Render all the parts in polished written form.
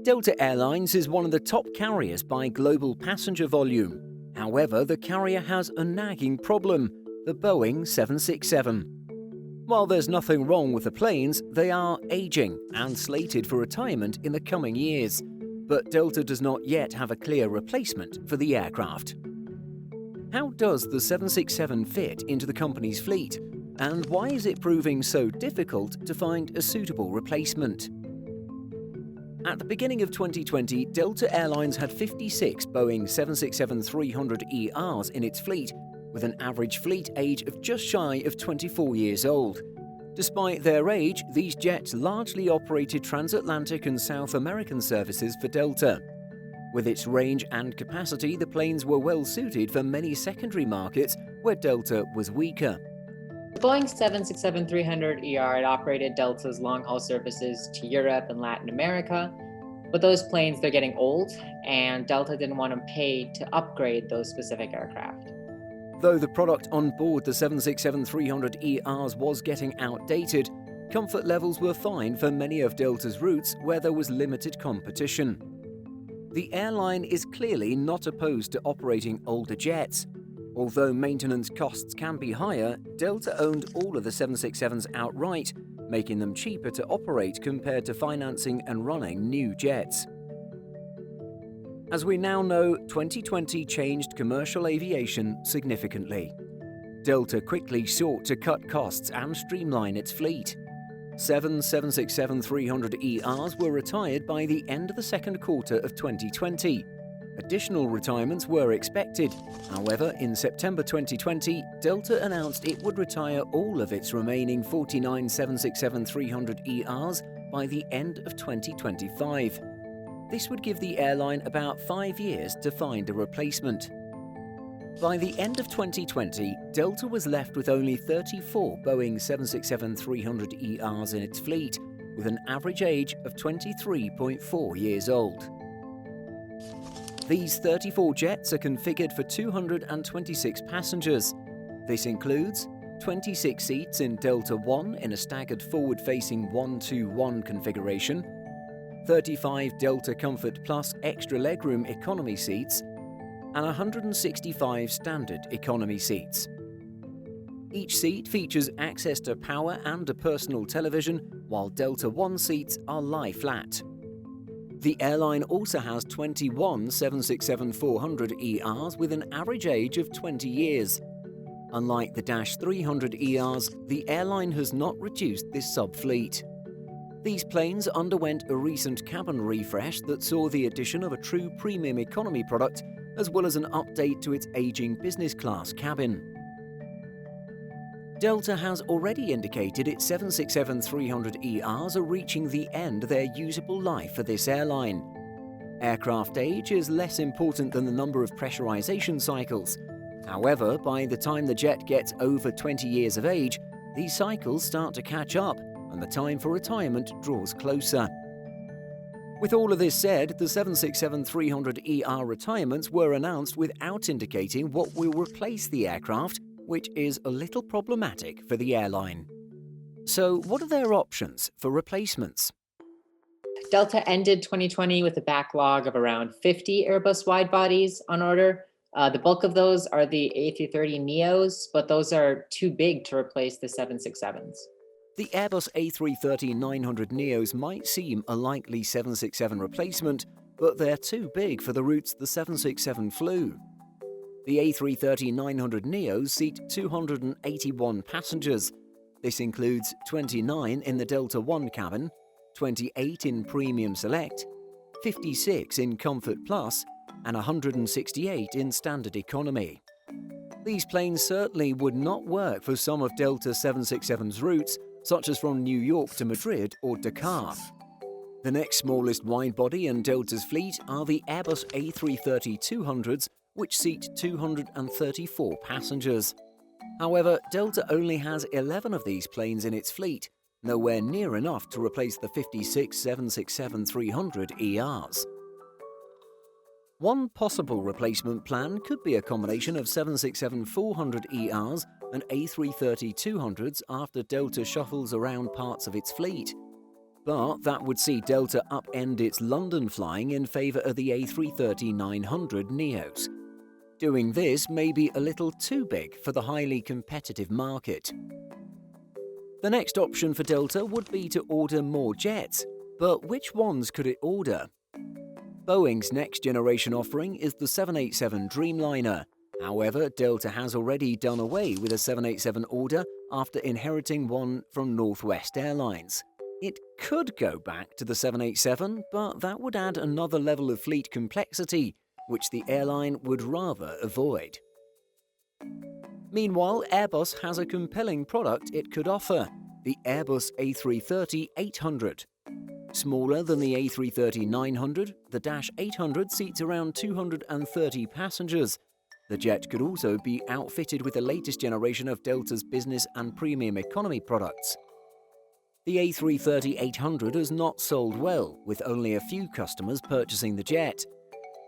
Delta Airlines is one of the top carriers by global passenger volume. However, the carrier has a nagging problem, the Boeing 767. While there's nothing wrong with the planes, they are aging and slated for retirement in the coming years. But Delta does not yet have a clear replacement for the aircraft. How does the 767 fit into the company's fleet? And why is it proving so difficult to find a suitable replacement? At the beginning of 2020, Delta Airlines had 56 Boeing 767-300ERs in its fleet, with an average fleet age of just shy of 24 years old. Despite their age, these jets largely operated transatlantic and South American services for Delta. With its range and capacity, the planes were well suited for many secondary markets where Delta was weaker. The Boeing 767-300ER had operated Delta's long-haul services to Europe and Latin America, but those planes, they're getting old, and Delta didn't want to pay to upgrade those specific aircraft. Though the product on board the 767-300ERs was getting outdated, comfort levels were fine for many of Delta's routes where there was limited competition. The airline is clearly not opposed to operating older jets. Although maintenance costs can be higher, Delta owned all of the 767s outright, making them cheaper to operate compared to financing and running new jets. As we now know, 2020 changed commercial aviation significantly. Delta quickly sought to cut costs and streamline its fleet. 7 767-300ERs were retired by the end of the second quarter of 2020. Additional retirements were expected. However, in September 2020, Delta announced it would retire all of its remaining 49 767-300ERs by the end of 2025. This would give the airline about 5 years to find a replacement. By the end of 2020, Delta was left with only 34 Boeing 767-300ERs in its fleet, with an average age of 23.4 years old. These 34 jets are configured for 226 passengers. This includes 26 seats in Delta One in a staggered forward-facing 1-2-1 configuration, 35 Delta Comfort Plus extra legroom economy seats, and 165 standard economy seats. Each seat features access to power and a personal television, while Delta One seats are lie flat. The airline also has 21 767-400ERs with an average age of 20 years. Unlike the Dash 300ERs, the airline has not reduced this sub-fleet. These planes underwent a recent cabin refresh that saw the addition of a true premium economy product, as well as an update to its aging business class cabin. Delta has already indicated its 767-300ERs are reaching the end of their usable life for this airline. Aircraft age is less important than the number of pressurization cycles. However, by the time the jet gets over 20 years of age, these cycles start to catch up and the time for retirement draws closer. With all of this said, the 767-300ER retirements were announced without indicating what will replace the aircraft, which is a little problematic for the airline. So, what are their options for replacements? Delta ended 2020 with a backlog of around 50 Airbus wide-bodies on order. The bulk of those are the A330neos, but those are too big to replace the 767s. The Airbus A330-900neos might seem a likely 767 replacement, but they're too big for the routes the 767 flew. The A330-900neos seat 281 passengers. This includes 29 in the Delta One cabin, 28 in Premium Select, 56 in Comfort Plus, and 168 in Standard Economy. These planes certainly would not work for some of Delta 767's routes, such as from New York to Madrid or Dakar. The next smallest widebody in Delta's fleet are the Airbus A330-200s, which seat 234 passengers. However, Delta only has 11 of these planes in its fleet, nowhere near enough to replace the 56 767-300ERs. One possible replacement plan could be a combination of 767-400ERs and A330-200s after Delta shuffles around parts of its fleet. But that would see Delta upend its London flying in favour of the A330-900 Neos. Doing this may be a little too big for the highly competitive market. The next option for Delta would be to order more jets, but which ones could it order? Boeing's next-generation offering is the 787 Dreamliner. However, Delta has already done away with a 787 order after inheriting one from Northwest Airlines. It could go back to the 787, but that would add another level of fleet complexity, which the airline would rather avoid. Meanwhile, Airbus has a compelling product it could offer, the Airbus A330-800. Smaller than the A330-900, the Dash 800 seats around 230 passengers. The jet could also be outfitted with the latest generation of Delta's business and premium economy products. The A330-800 has not sold well, with only a few customers purchasing the jet.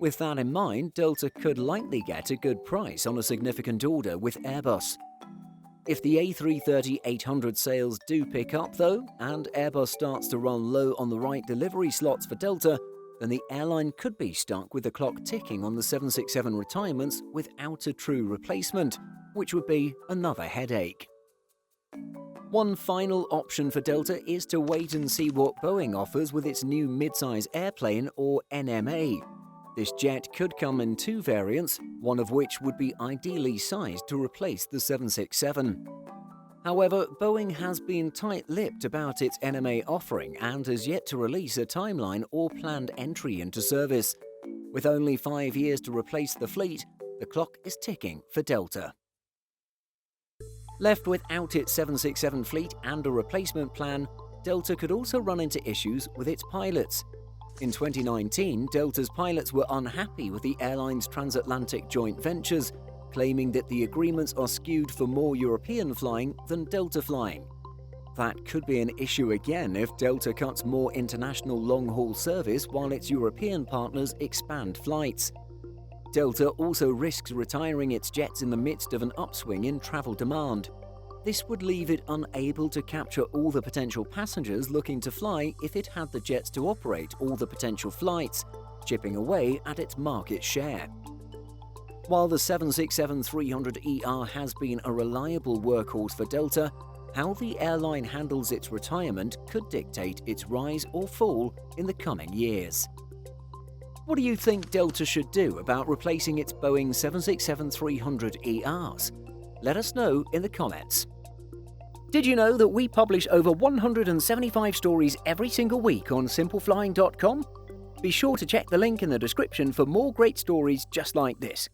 With that in mind, Delta could likely get a good price on a significant order with Airbus. If the A330-800 sales do pick up, though, and Airbus starts to run low on the right delivery slots for Delta, then the airline could be stuck with the clock ticking on the 767 retirements without a true replacement, which would be another headache. One final option for Delta is to wait and see what Boeing offers with its new midsize airplane, or NMA. This jet could come in two variants, one of which would be ideally sized to replace the 767. However, Boeing has been tight-lipped about its NMA offering and has yet to release a timeline or planned entry into service. With only 5 years to replace the fleet, the clock is ticking for Delta. Left without its 767 fleet and a replacement plan, Delta could also run into issues with its pilots. In 2019, Delta's pilots were unhappy with the airline's transatlantic joint ventures, claiming that the agreements are skewed for more European flying than Delta flying. That could be an issue again if Delta cuts more international long-haul service while its European partners expand flights. Delta also risks retiring its jets in the midst of an upswing in travel demand. This would leave it unable to capture all the potential passengers looking to fly if it had the jets to operate all the potential flights, chipping away at its market share. While the 767-300ER has been a reliable workhorse for Delta, how the airline handles its retirement could dictate its rise or fall in the coming years. What do you think Delta should do about replacing its Boeing 767-300ERs? Let us know in the comments. Did you know that we publish over 175 stories every single week on simpleflying.com? Be sure to check the link in the description for more great stories just like this.